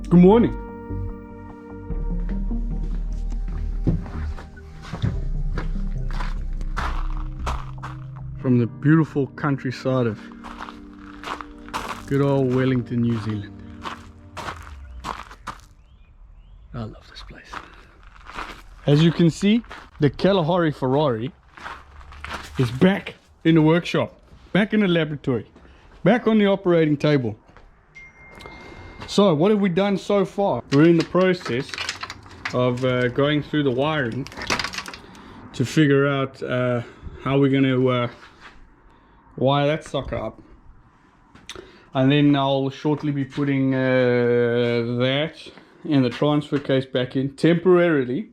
Good morning. From the beautiful countryside of good old Wellington, New Zealand. I love this place. As you can see, the Kalahari Ferrari is back in the workshop, back in the laboratory, back on the operating table. So what have we done so far? We're in the process of going through the wiring to figure out how we're going to wire that sucker up. And then I'll shortly be putting that and the transfer case back in temporarily.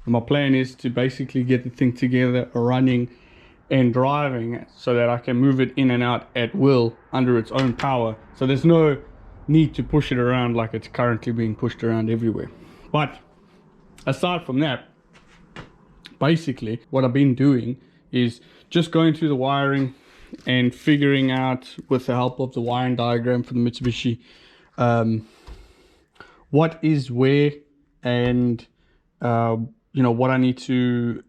And my plan is to basically get the thing together, running and driving, so that I can move it in and out at will under its own power. So there's no need to push it around like it's currently being pushed around everywhere. But aside from that, basically what I've been doing is just going through the wiring and figuring out, with the help of the wiring diagram for the Mitsubishi, what is where, and you know, what I need to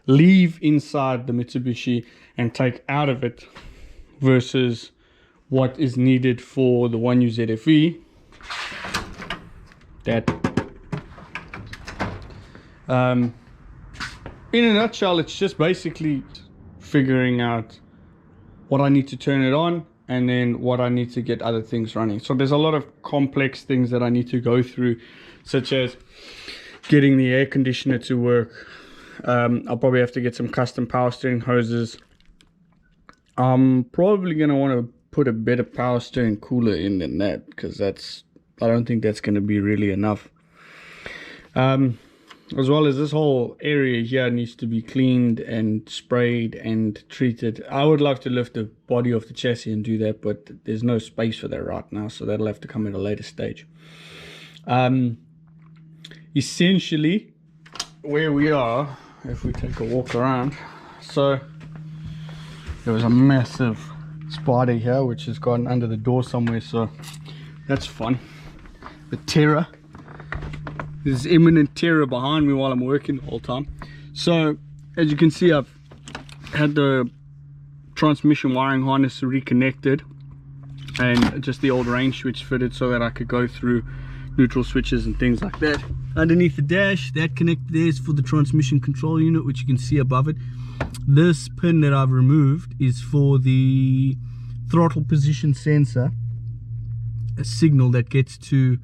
leave inside the Mitsubishi and take out of it versus what is needed for the 1UZFE. That in a nutshell, it's just basically figuring out what I need to turn it on and then what I need to get other things running. So there's a lot of complex things that I need to go through, such as getting the air conditioner to work. I'll probably have to get some custom power steering hoses. I'm probably going to want to put a better power steering cooler in than that, because I don't think that's going to be really enough. As well as this whole area here needs to be cleaned and sprayed and treated. I would love to lift the body of the chassis and do that, but there's no space for that right now, so that'll have to come at a later stage. Essentially, where we are, if we take a walk around, so there was a massive spider here which has gone under the door somewhere, so that's fun. The terror, there's imminent terror behind me while I'm working the whole time. So as you can see, I've had the transmission wiring harness reconnected and just the old range switch fitted so that I could go through neutral switches and things like that. Underneath the dash, that connector there is for the transmission control unit, which you can see above it. This pin that I've removed is for the throttle position sensor, a signal that gets to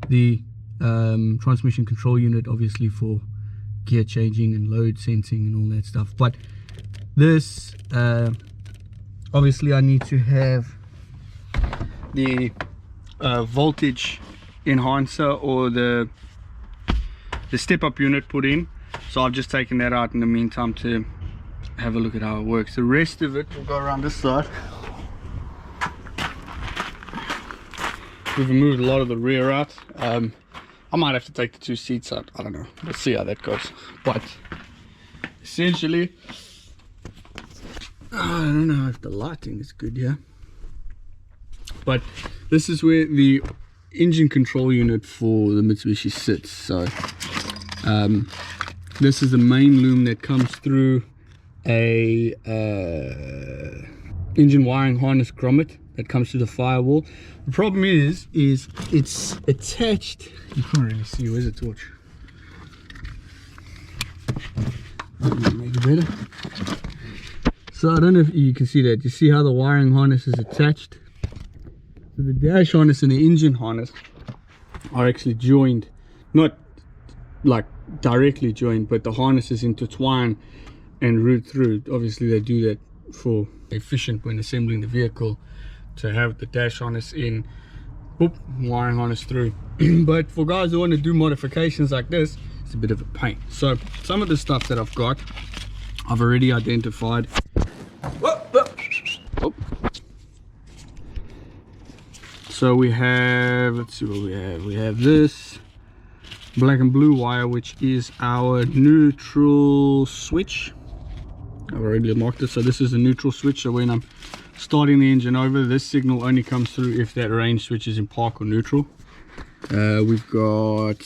the transmission control unit, obviously for gear changing and load sensing and all that stuff. But this obviously I need to have the voltage enhancer or the step up unit put in, so I've just taken that out in the meantime to have a look at how it works. The rest of it will go around this side. We've removed a lot of the rear out. I might have to take the two seats out, I don't know, we'll see how that goes. But essentially, I don't know if the lighting is good here, but this is where the engine control unit for the Mitsubishi sits. So this is the main loom that comes through a engine wiring harness grommet that comes to the firewall. The problem is it's attached. You can't really see. Where's the torch? Make it better. So I don't know if you can see that. You see how the wiring harness is attached? So the dash harness and the engine harness are actually joined, not like directly joined, but the harnesses intertwine and route through. Obviously they do that for efficient when assembling the vehicle, to have the dash harness in, boop, wiring harness through. But for guys who want to do modifications like this, it's a bit of a pain. So some of the stuff that I've got, I've already identified. Oh. So we have, let's see what we have. We have this black and blue wire, which is our neutral switch. I've already marked it. So this is a neutral switch. So when I'm starting the engine over. This signal only comes through if that range switch is in park or neutral. We've got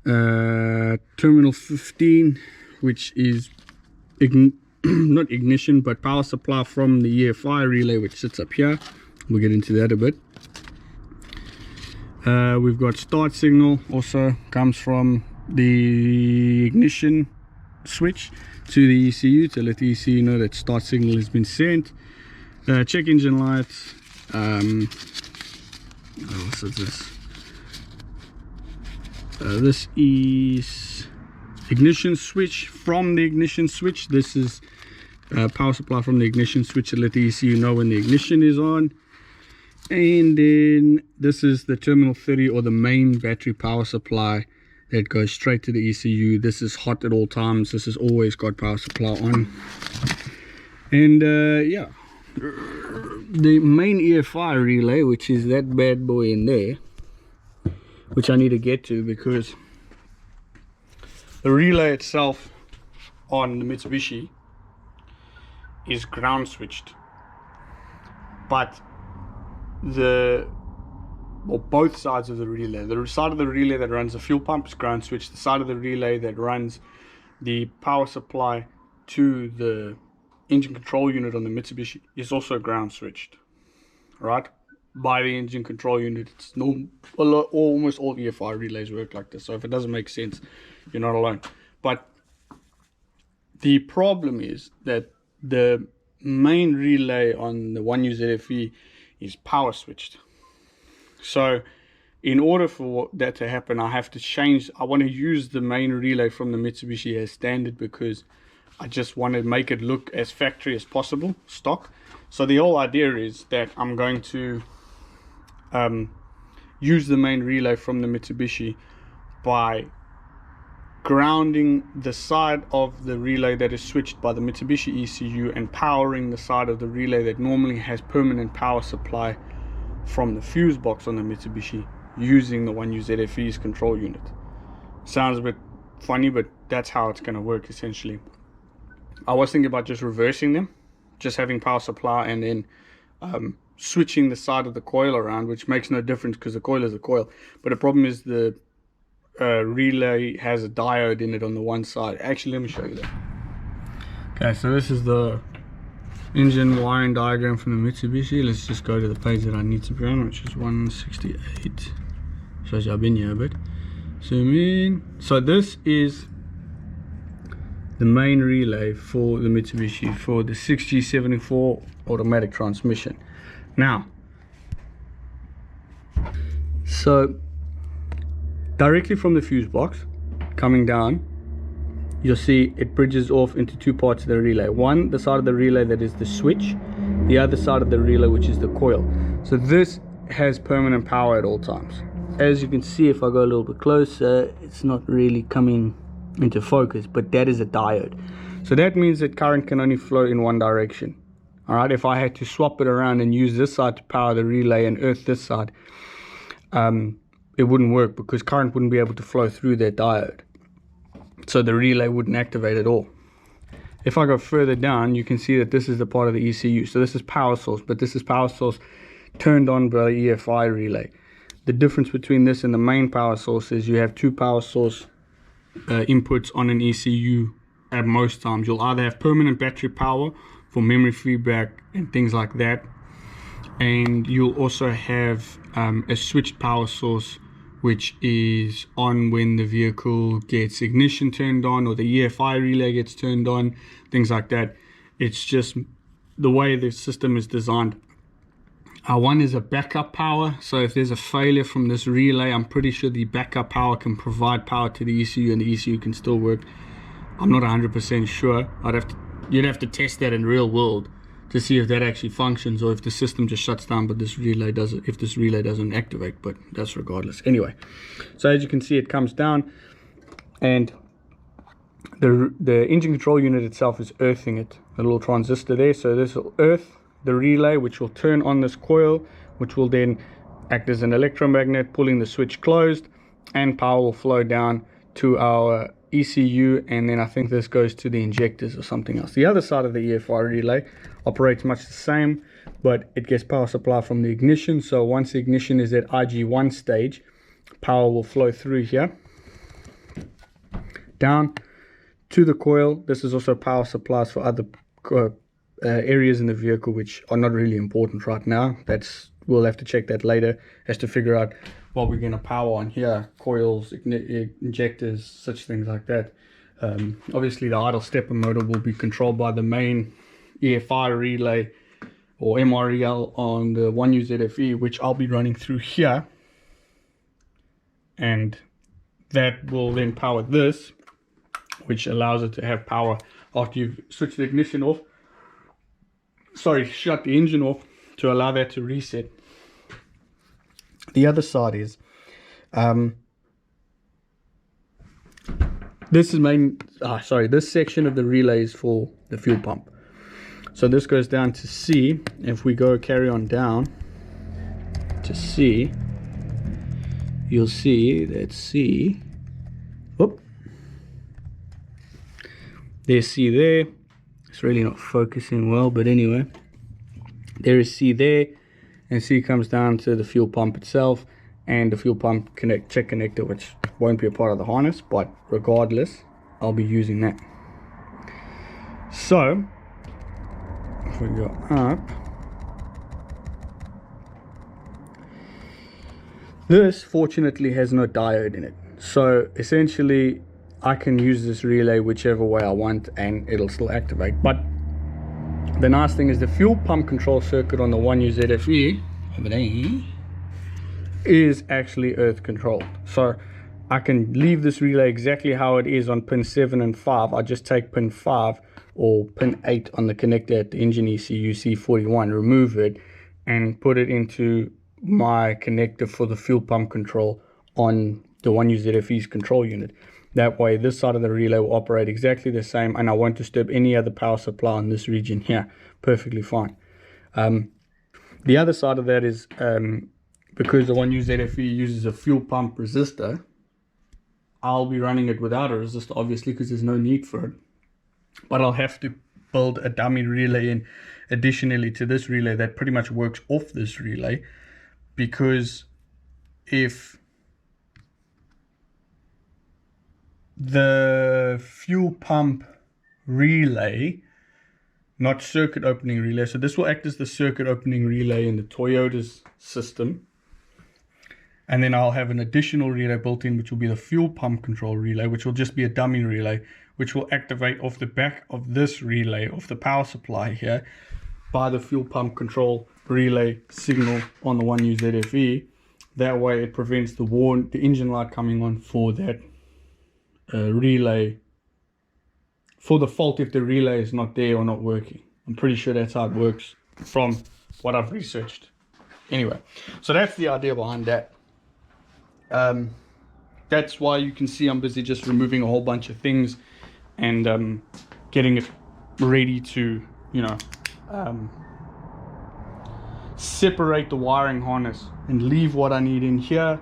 terminal 15, which is not ignition but power supply from the EFI relay, which sits up here. We'll get into that a bit. We've got start signal, also comes from the ignition switch to the ECU to let the ECU know that start signal has been sent. Check engine lights. What else is this? This is ignition switch from the ignition switch. This is power supply from the ignition switch to let the ECU know when the ignition is on. And then this is the terminal 30, or the main battery power supply that goes straight to the ECU. This is hot at all times. This has always got power supply on. And yeah, the main EFI relay, which is that bad boy in there, which I need to get to, because the relay itself on the Mitsubishi is ground switched, but both sides of the relay, the side of the relay that runs the fuel pump is ground switched, the side of the relay that runs the power supply to the engine control unit on the Mitsubishi is also ground switched, right, by the engine control unit. It's almost all EFI relays work like this, so if it doesn't make sense, you're not alone. But the problem is that the main relay on the 1UZFE is power switched. So in order for that to happen, I have to change. I want to use the main relay from the Mitsubishi as standard, because I just want to make it look as factory as possible, stock. So the whole idea is that I'm going to use the main relay from the Mitsubishi by grounding the side of the relay that is switched by the Mitsubishi ECU and powering the side of the relay that normally has permanent power supply from the fuse box on the Mitsubishi, using the 1UZFE's control unit. Sounds a bit funny, but that's how it's going to work essentially. I was thinking about just reversing them, just having power supply and then switching the side of the coil around, which makes no difference because the coil is a coil. But the problem is the relay has a diode in it on the one side. Actually, let me show you that. Okay, so this is the engine wiring diagram from the Mitsubishi. Let's just go to the page that I need to be on, which is 168. Shows you I've been here a bit. Zoom in. So this is the main relay for the Mitsubishi for the 6G74 automatic transmission. Now, so directly from the fuse box coming down, you'll see it bridges off into two parts of the relay. One, the side of the relay that is the switch, the other side of the relay, which is the coil. So this has permanent power at all times. As you can see, if I go a little bit closer, it's not really coming into focus, but that is a diode. So that means that current can only flow in one direction. All right, if I had to swap it around and use this side to power the relay and earth this side, it wouldn't work, because current wouldn't be able to flow through that diode. So the relay wouldn't activate at all. If I go further down, you can see that this is the part of the ECU. So this is power source, but this is power source turned on by the EFI relay. The difference between this and the main power source is you have two power source inputs on an ECU at most times. You'll either have permanent battery power for memory feedback and things like that, and you'll also have a switched power source, which is on when the vehicle gets ignition turned on or the EFI relay gets turned on, things like that. It's just the way the system is designed. One is a backup power, so if there's a failure from this relay, I'm pretty sure the backup power can provide power to the ECU and the ECU can still work. I'm not 100% sure. You'd have to test that in real world to see if that actually functions, or if the system just shuts down but this relay doesn't, if this relay doesn't activate, but that's regardless. Anyway, so as you can see, it comes down, and the engine control unit itself is earthing it, a little transistor there. So this will earth the relay, which will turn on this coil, which will then act as an electromagnet, pulling the switch closed, and power will flow down to our ECU, and then I think this goes to the injectors or something else. The other side of the EFI relay operates much the same, but it gets power supply from the ignition. So once the ignition is at IG1 stage, power will flow through here down to the coil. This is also power supplies for other areas in the vehicle which are not really important right now. We'll have to check that later as to figure out what we're going to power on here, coils, injectors, such things like that. Obviously the idle stepper motor will be controlled by the main EFI relay or MREL on the 1UZFE, which I'll be running through here, and that will then power this, which allows it to have power after you've switched the ignition off, shut the engine off, to allow that to reset. The other side is this section of the relay is for the fuel pump. So this goes down to C. If we go carry on down to C, you'll see that C, whoop, there's C there. It's really not focusing well, but anyway, there is C there, and C comes down to the fuel pump itself and the fuel pump check connector, which won't be a part of the harness, but regardless, I'll be using that. So if we go up, this fortunately has no diode in it, so essentially I can use this relay whichever way I want and it'll still activate. But the nice thing is the fuel pump control circuit on the 1UZFE over there is actually earth controlled. So I can leave this relay exactly how it is on pin 7 and 5. I just take pin 5 or pin 8 on the connector at the engine ECU C41, remove it and put it into my connector for the fuel pump control on the 1UZFE's control unit. That way this side of the relay will operate exactly the same, and I won't disturb any other power supply in this region here. Perfectly fine. The other side of that is because the 1UZFE uses a fuel pump resistor, I'll be running it without a resistor, obviously, because there's no need for it. But I'll have to build a dummy relay in additionally to this relay that pretty much works off this relay, because if the fuel pump relay, not circuit opening relay, so this will act as the circuit opening relay in the Toyota's system, and then I'll have an additional relay built in which will be the fuel pump control relay, which will just be a dummy relay which will activate off the back of this relay of the power supply here by the fuel pump control relay signal on the 1UZFE. That way it prevents the engine light coming on for that relay, for the fault if the relay is not there or not working. I'm pretty sure that's how it works from what I've researched. Anyway, so that's the idea behind that. That's why you can see I'm busy just removing a whole bunch of things and getting it ready to, separate the wiring harness and leave what I need in here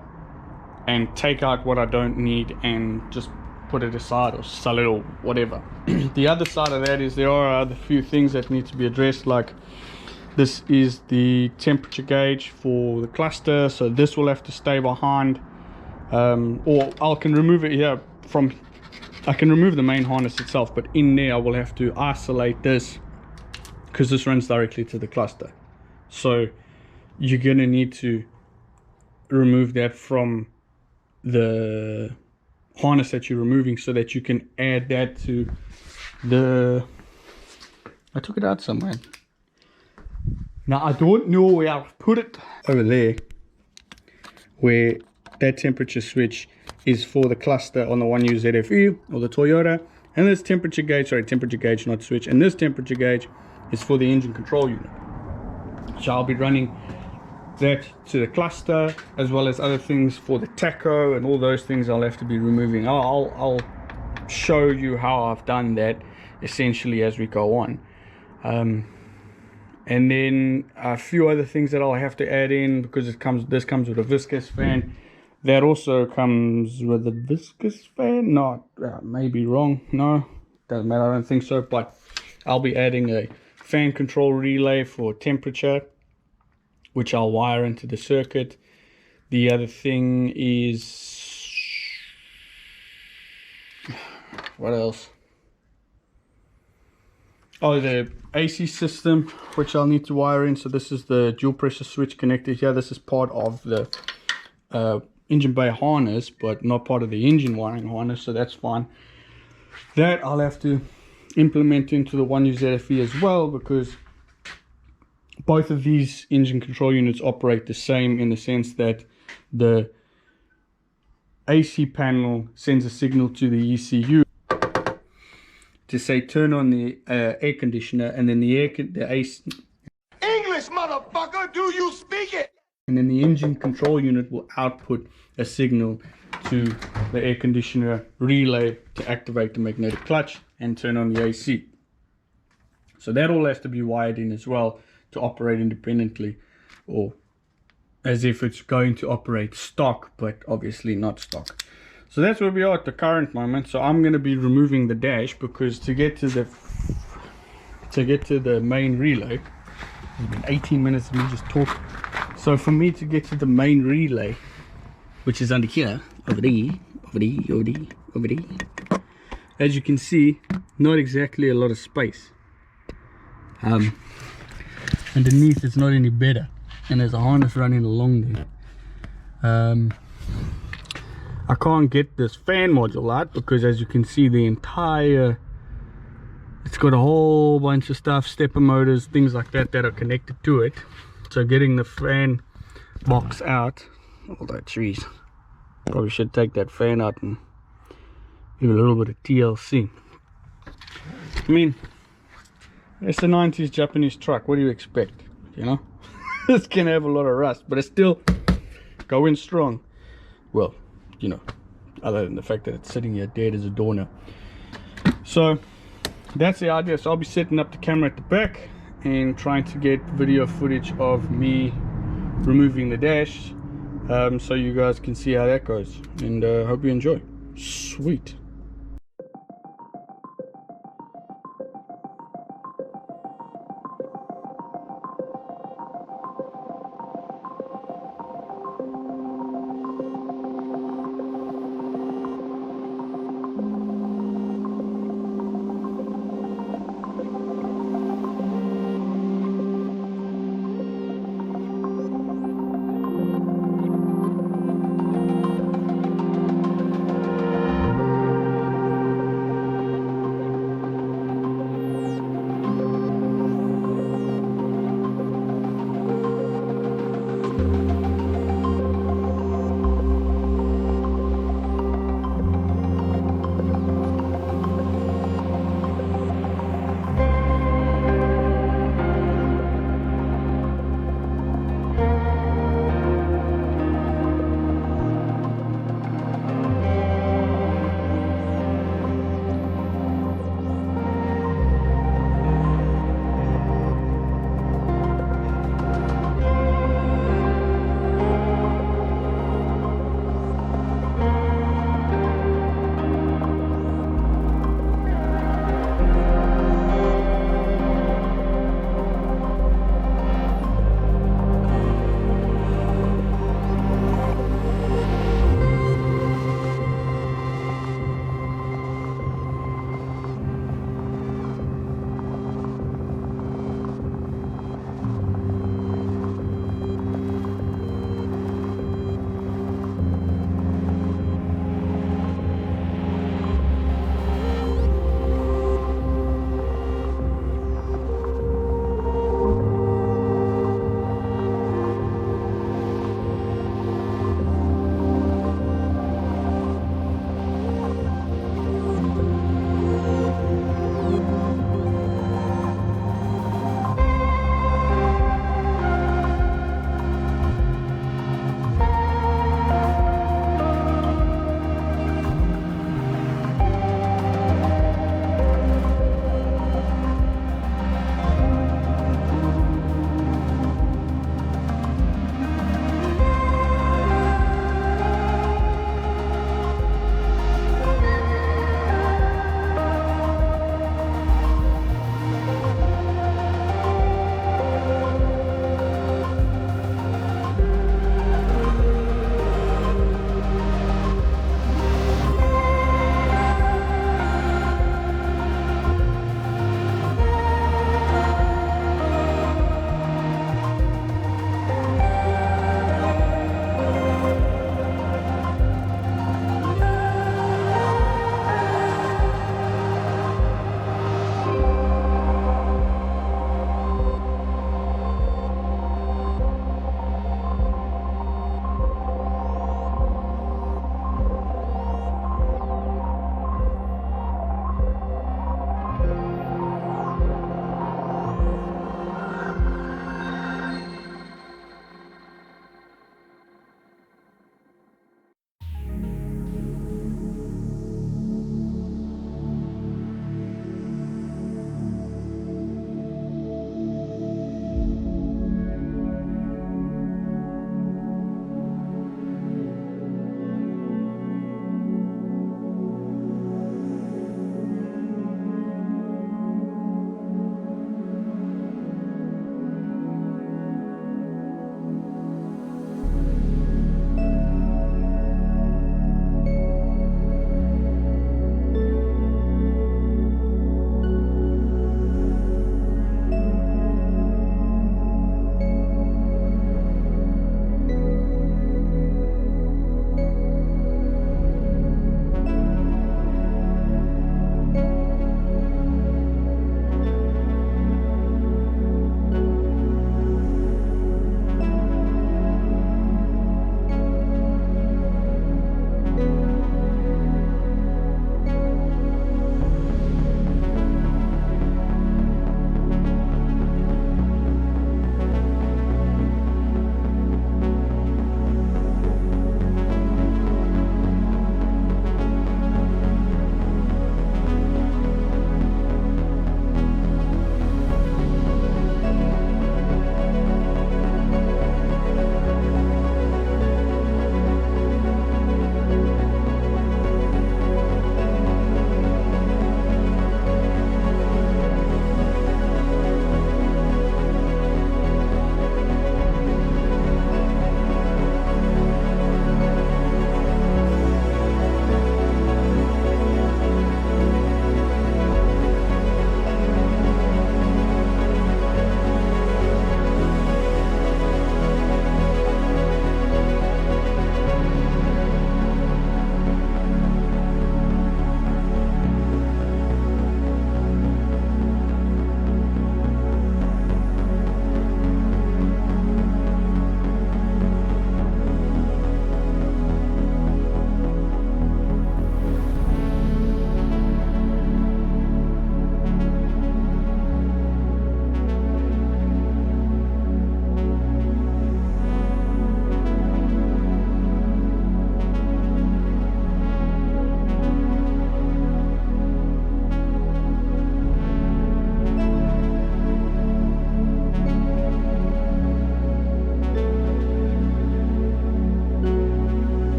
and take out what I don't need and just put it aside or sell it or whatever. The other side of that is there are other few things that need to be addressed, like this is the temperature gauge for the cluster, so this will have to stay behind, or I can remove it here from, I can remove the main harness itself, but in there I will have to isolate this because this runs directly to the cluster. So you're going to need to remove that from the harness that you're removing so that you can add that to the, I took it out somewhere. Now I don't know where I've put it. Over there, where that temperature switch is for the cluster on the 1UZFE or the Toyota, and this temperature gauge, not switch, and this temperature gauge is for the engine control unit. So I'll be running that to the cluster as well as other things for the tacho and all those things I'll have to be removing. I'll show you how I've done that essentially as we go on. And then a few other things that I'll have to add in, because this comes with a viscous fan. That also comes with a viscous fan. Not, maybe wrong. No, doesn't matter. I don't think so. But I'll be adding a fan control relay for temperature, which I'll wire into the circuit. The other thing is, what else? Oh, the AC system, which I'll need to wire in. So this is the dual pressure switch connected here. This is part of the engine bay harness, but not part of the engine wiring harness, so that's fine. That I'll have to implement into the 1U ZFE as well, because both of these engine control units operate the same, in the sense that the AC panel sends a signal to the ECU to say turn on the air conditioner, and then the AC English, motherfucker, do you speak it? And then the engine control unit will output a signal to the air conditioner relay to activate the magnetic clutch and turn on the AC. So that all has to be wired in as well to operate independently, or as if it's going to operate stock, but obviously not stock. So that's where we are at the current moment. So I'm going to be removing the dash, because to get to the main relay, it's been 18 minutes of me just talking. So for me to get to the main relay, which is under here, over there, as you can see, not exactly a lot of space. Underneath it's not any better, and there's a harness running along there. I can't get this fan module out, because as you can see, it's got a whole bunch of stuff, stepper motors, things like that, that are connected to it. So getting the fan box out, although geez, probably should take that fan out and give it a little bit of TLC. I mean, it's a 90s Japanese truck. What do you expect? You know, it's gonna have a lot of rust, but it's still going strong. Well, you know, other than the fact that it's sitting here dead as a door now. So that's the idea. So I'll be setting up the camera at the back and trying to get video footage of me removing the dash, so you guys can see how that goes, and hope you enjoy. Sweet.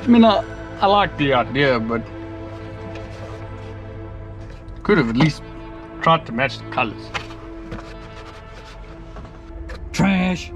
I mean, I like the idea, but could have at least tried to match the colors. Trash.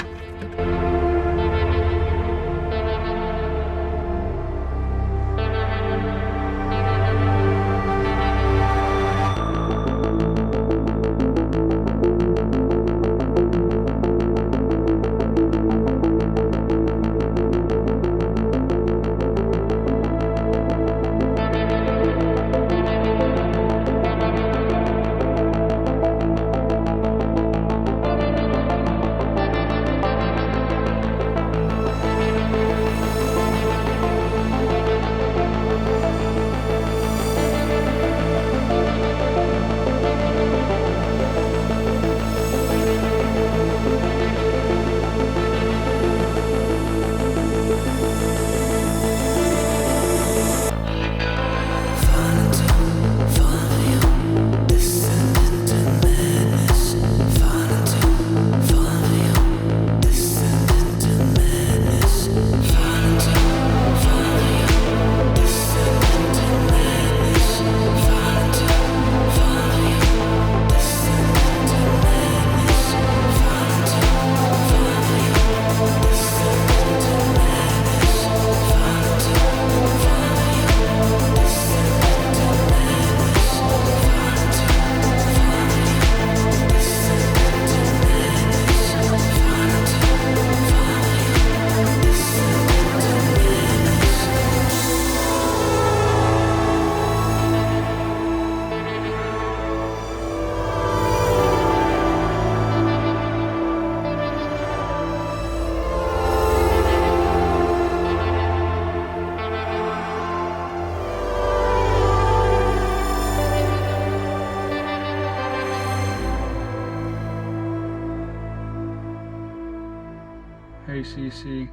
ACC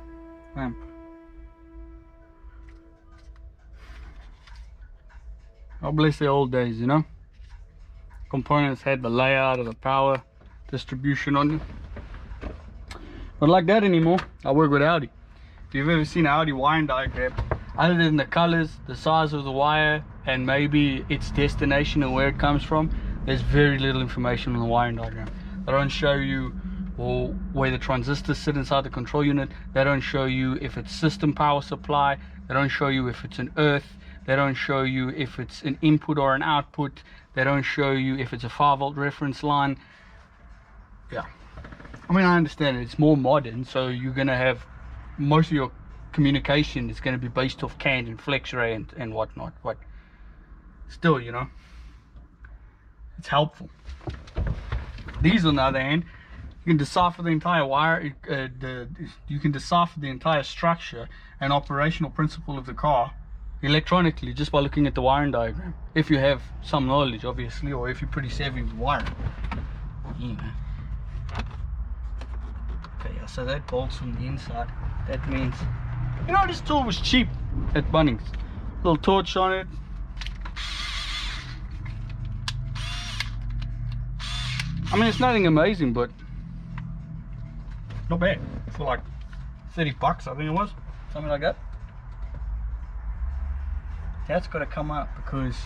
lamp. God bless the old days, you know. Components had the layout of the power distribution on them. Not like that anymore. I work with Audi. If you've ever seen an Audi wiring diagram, other than the colors, the size of the wire, and maybe its destination and where it comes from, there's very little information on the wiring diagram. They don't show you where the transistors sit inside the control unit. They don't show you if it's system power supply. They don't show you if it's an earth. They don't show you if it's an input or an output. They don't show you if it's a 5-volt reference line. Yeah, I mean, I understand it's more modern, so you're gonna have most of your communication is going to be based off canned and flex array and whatnot, but still, you know, it's helpful. These, on the other hand, you can decipher the entire wire, you can decipher the entire structure and operational principle of the car electronically just by looking at the wiring diagram, if you have some knowledge, obviously, or if you're pretty savvy with wiring. Yeah. Okay, so that bolts from the inside. That means, you know, this tool was cheap at Bunnings. Little torch on it. I mean, it's nothing amazing, but not bad for like 30 bucks, I think it was, something like that. That's got to come up because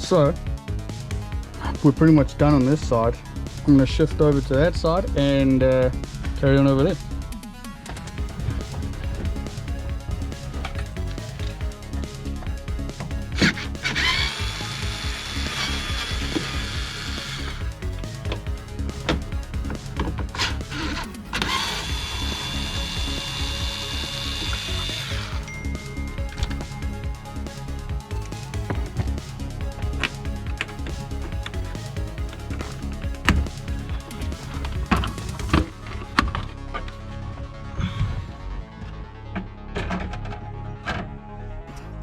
so we're pretty much done on this side. I'm going to shift over to that side and carry on over there.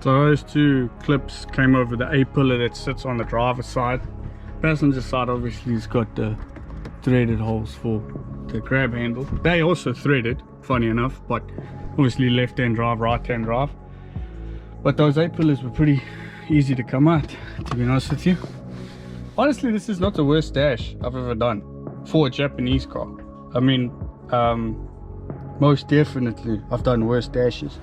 So those two clips came over the A-pillar that sits on the driver's side. Passenger side obviously has got the threaded holes for the grab handle. They also threaded, funny enough, but obviously left-hand drive, right-hand drive. But those A-pillars were pretty easy to come out, to be honest with you. Honestly, this is not the worst dash I've ever done for a Japanese car. I mean, most definitely I've done worse dashes,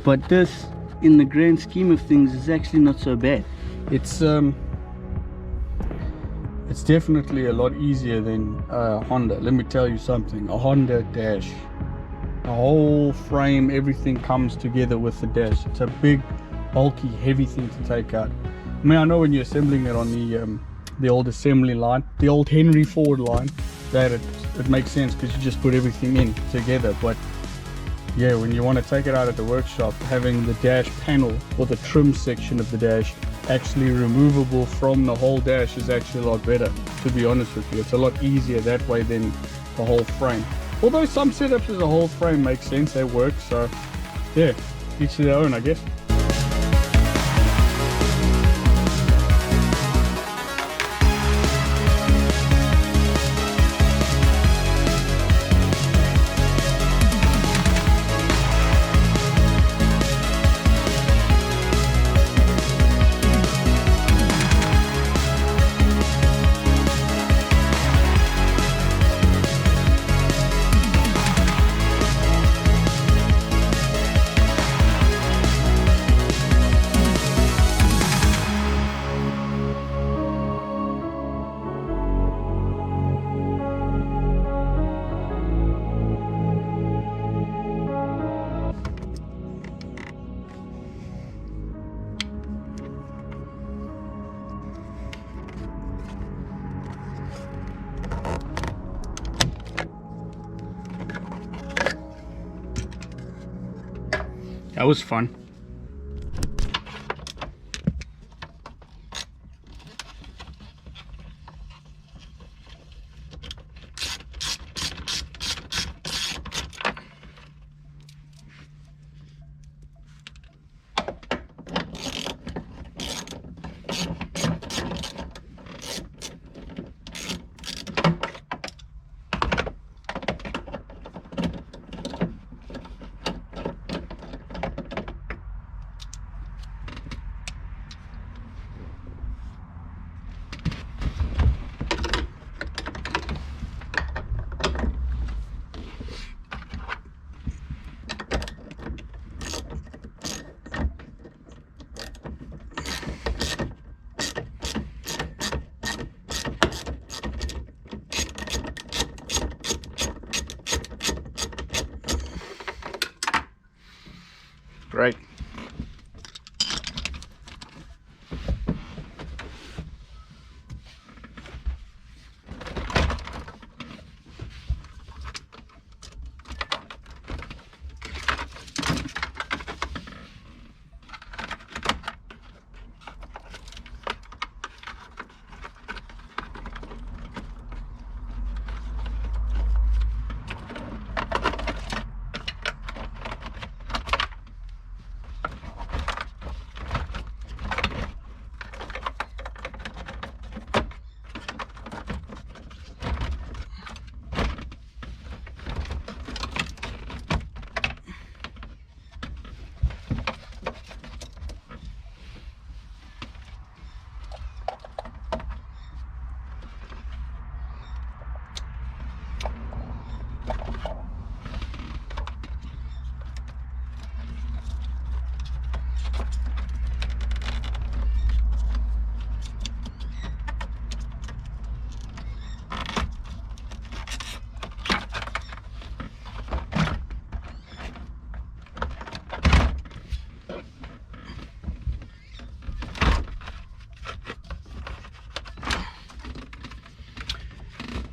but this, in the grand scheme of things, is actually not so bad. It's definitely a lot easier than Honda. Let me tell you something, a Honda dash, the whole frame, everything comes together with the dash. It's a big, bulky, heavy thing to take out. I mean, I know when you're assembling it on the old assembly line, the old Henry Ford line, that it makes sense because you just put everything in together. But yeah, when you want to take it out at the workshop, having the dash panel or the trim section of the dash actually removable from the whole dash is actually a lot better, to be honest with you. It's a lot easier that way than the whole frame. Although some setups as a whole frame make sense, they work. So yeah, each to their own, I guess. That was fun. Great.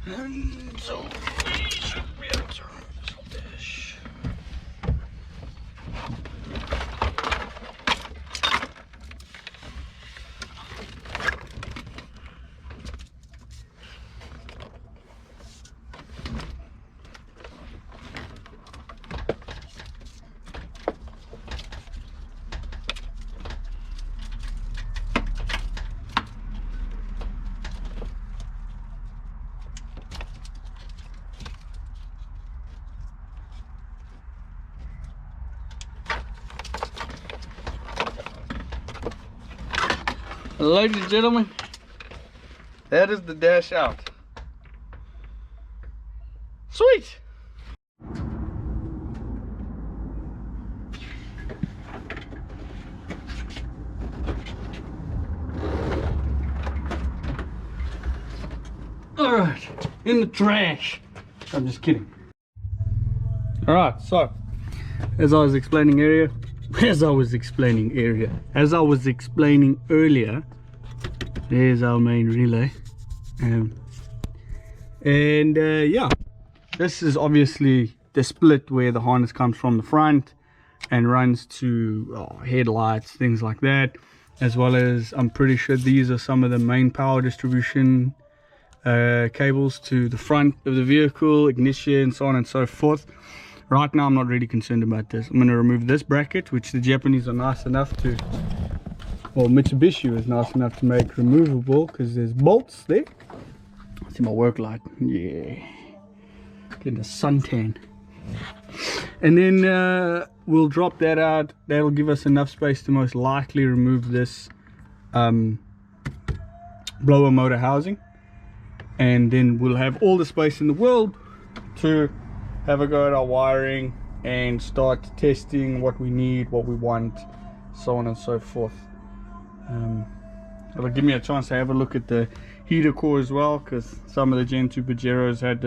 And so we should be able to remove this whole dish. Ladies and gentlemen, that is the dash out. Sweet. All right, in the trash. I'm just kidding. All right, so as I was explaining earlier, there's our main relay. Yeah, this is obviously the split where the harness comes from the front and runs to headlights, things like that, as well as I'm pretty sure these are some of the main power distribution cables to the front of the vehicle, ignition, so on and so forth. Right now I'm not really concerned about this. I'm going to remove this bracket, which the Japanese are nice enough to, well, Mitsubishi was nice enough to make removable because there's bolts there. See my work light, yeah, getting a suntan. And then we'll drop that out. That'll give us enough space to most likely remove this blower motor housing, and then we'll have all the space in the world to have a go at our wiring and start testing what we need, what we want, so on and so forth. It'll give me a chance to have a look at the heater core as well, because some of the Gen 2 Pajeros had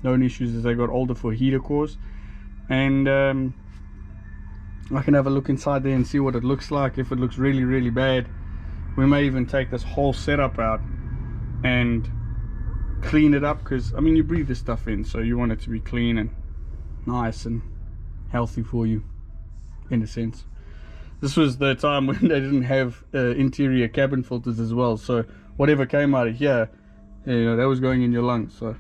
known issues as they got older for heater cores, and I can have a look inside there and see what it looks like. If it looks really, really bad, we may even take this whole setup out and clean it up, because I mean, you breathe this stuff in, so you want it to be clean and nice and healthy for you, in a sense. This was the time when they didn't have interior cabin filters as well, so whatever came out of here, you know, that was going in your lungs. So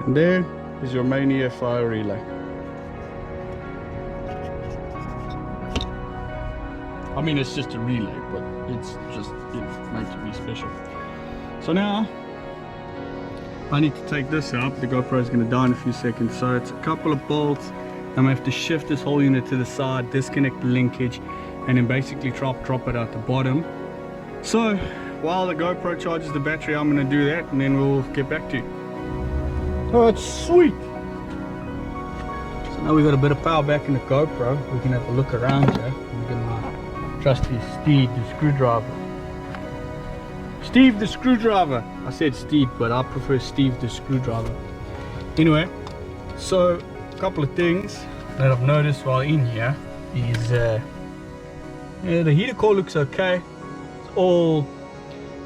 and there is your main EFI relay. I mean, it's just a relay, but it's just, you know, meant to be special. So now I need to take this out. The GoPro is going to die in a few seconds, so it's a couple of bolts. I'm going to have to shift this whole unit to the side, disconnect the linkage, and then basically drop it out the bottom. So while the GoPro charges the battery, I'm going to do that, and then we'll get back to you. Oh, it's sweet. So now we've got a bit of power back in the GoPro. We can have a look around here. I'm getting my trusty Steve the screwdriver. Steve the screwdriver. I said Steve, but I prefer Steve the screwdriver. Anyway, so a couple of things that I've noticed while in here is the heater core looks okay. It's all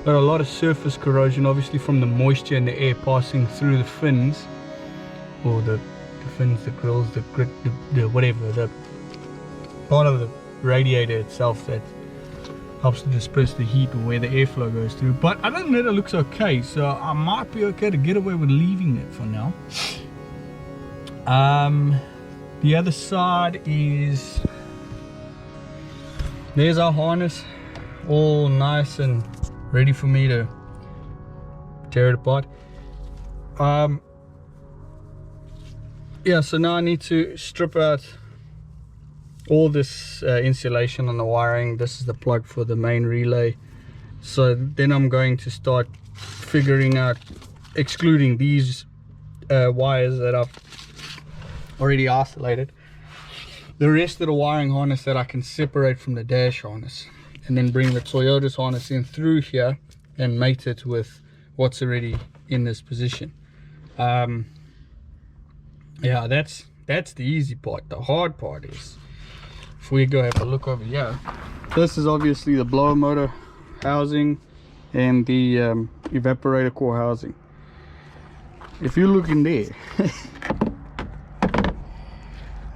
got a lot of surface corrosion, obviously from the moisture and the air passing through the fins, or the fins, the grills, the grit, the whatever, the part of the radiator itself that helps to disperse the heat, or where the airflow goes through. But other than that, it looks okay, so I might be okay to get away with leaving it for now. The other side is, there's our harness, all nice and ready for me to tear it apart. Yeah, so now I need to strip out all this insulation on the wiring. This is the plug for the main relay. So then I'm going to start figuring out, excluding these wires that I've already isolated, the rest of the wiring harness that I can separate from the dash harness, and then bring the Toyota's harness in through here and mate it with what's already in this position. Yeah, that's the easy part. The hard part is, if we go have a look over here, this is obviously the blower motor housing and the evaporator core housing. If you look in there,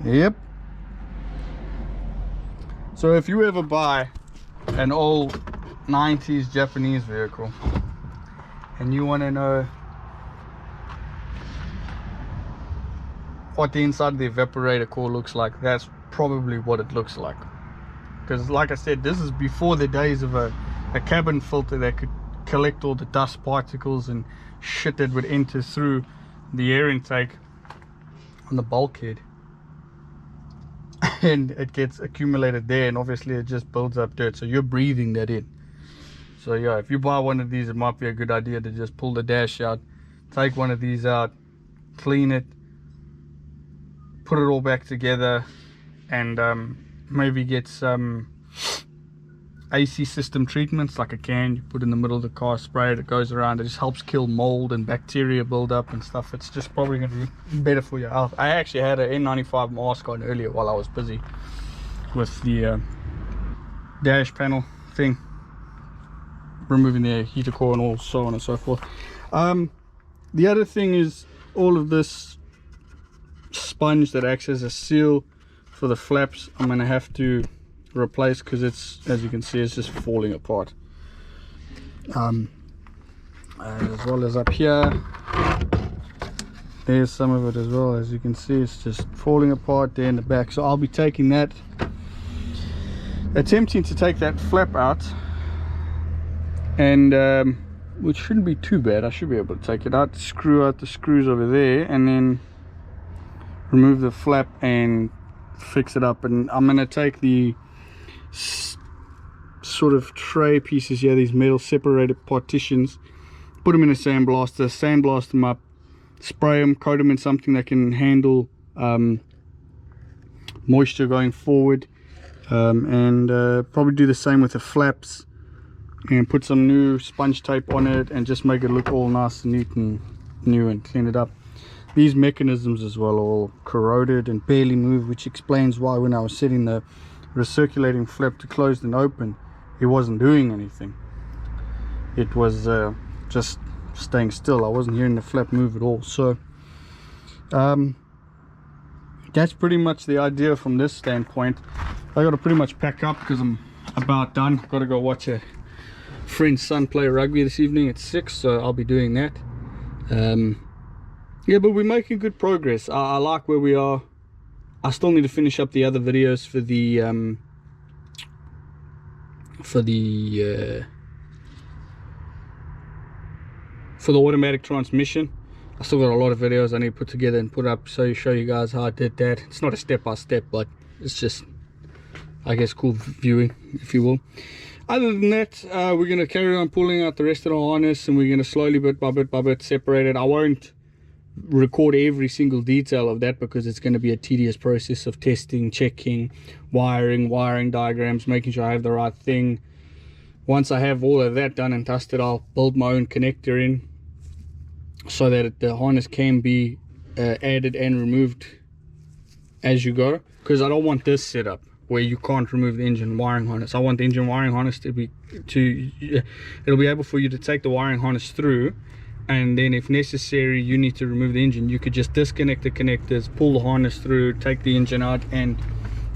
yep. So if you ever buy an old 90s Japanese vehicle and you want to know what the inside of the evaporator core looks like, that's probably what it looks like. Because like I said, this is before the days of a cabin filter that could collect all the dust particles and shit that would enter through the air intake on the bulkhead. And it gets accumulated there, and obviously it just builds up dirt, so you're breathing that in. So yeah, if you buy one of these, it might be a good idea to just pull the dash out, take one of these out, clean it, put it all back together, and maybe get some AC system treatments, like a can you put in the middle of the car, spray it, it goes around. It just helps kill mold and bacteria build up and stuff. It's just probably going to be better for your health. I actually had an N95 mask on earlier while I was busy with the dash panel thing, removing the heater core and all, so on and so forth. The other thing is all of this sponge that acts as a seal for the flaps, I'm going to have to replace, because it's, as you can see, it's just falling apart. As well as up here, there's some of it as well. As you can see, it's just falling apart there in the back. So I'll be taking that, attempting to take that flap out, and which shouldn't be too bad. I should be able to take it out, screw out the screws over there, and then remove the flap and fix it up. And I'm going to take the sort of tray pieces here, these metal separated partitions, put them in a sandblaster, sandblast them up, spray them, coat them in something that can handle moisture going forward, and probably do the same with the flaps, and put some new sponge tape on it and just make it look all nice and neat and new, and clean it up. These mechanisms as well are all corroded and barely move, which explains why when I was setting the recirculating flap to closed and open, it wasn't doing anything. It was just staying still. I wasn't hearing the flap move at all. So that's pretty much the idea from this standpoint. I got to pretty much pack up because I'm about done. Got to go watch a friend's son play rugby this evening at 6, so I'll be doing that. Yeah, but we're making good progress. I like where we are. I still need to finish up the other videos for the automatic transmission. I still got a lot of videos I need to put together and put up, so show you guys how I did that. It's not a step-by-step, but it's just, I guess, cool viewing, if you will. Other than that, we're going to carry on pulling out the rest of the harness, and we're going to slowly, bit by bit, separate it. I won't record every single detail of that because it's going to be a tedious process of testing, checking, wiring diagrams, making sure I have the right thing. Once I have all of that done and dusted, I'll build my own connector in so that the harness can be added and removed as you go, because I don't want this setup where you can't remove the engine wiring harness. I want the engine wiring harness to be it'll be able for you to take the wiring harness through, and then if necessary you need to remove the engine, you could just disconnect the connectors, pull the harness through, take the engine out and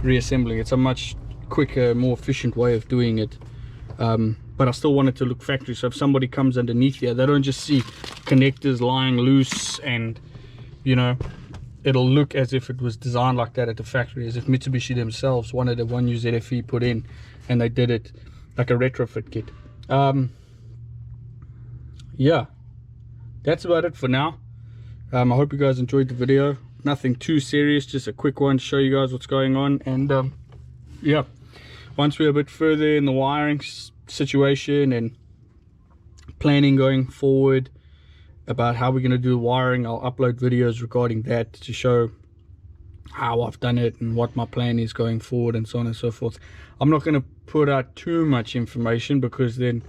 reassembling. It's a much quicker, more efficient way of doing it. But I still want it to look factory, so if somebody comes underneath here, they don't just see connectors lying loose, and you know, it'll look as if it was designed like that at the factory, as if Mitsubishi themselves wanted a 1UZFE put in and they did it like a retrofit kit. Yeah, that's about it for now. I hope you guys enjoyed the video. Nothing too serious, just a quick one to show you guys what's going on. And yeah, once we're a bit further in the wiring situation and planning going forward about how we're going to do wiring, I'll upload videos regarding that to show how I've done it and what my plan is going forward and so on and so forth. I'm not going to put out too much information, because then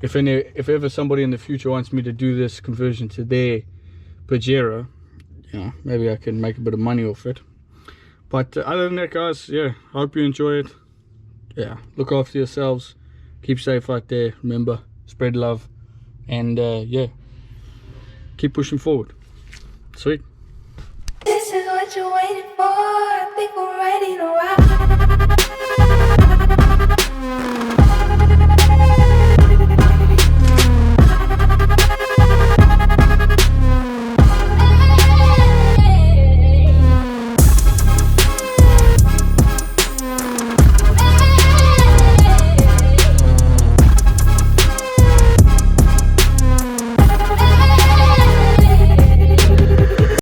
if ever somebody in the future wants me to do this conversion to their Pajero, you know, maybe I can make a bit of money off it. But other than that, guys, yeah, hope you enjoy it. Yeah, look after yourselves, keep safe out there, remember, spread love, and yeah, keep pushing forward. Sweet. This is what you're waiting for. I think we're ready to rock.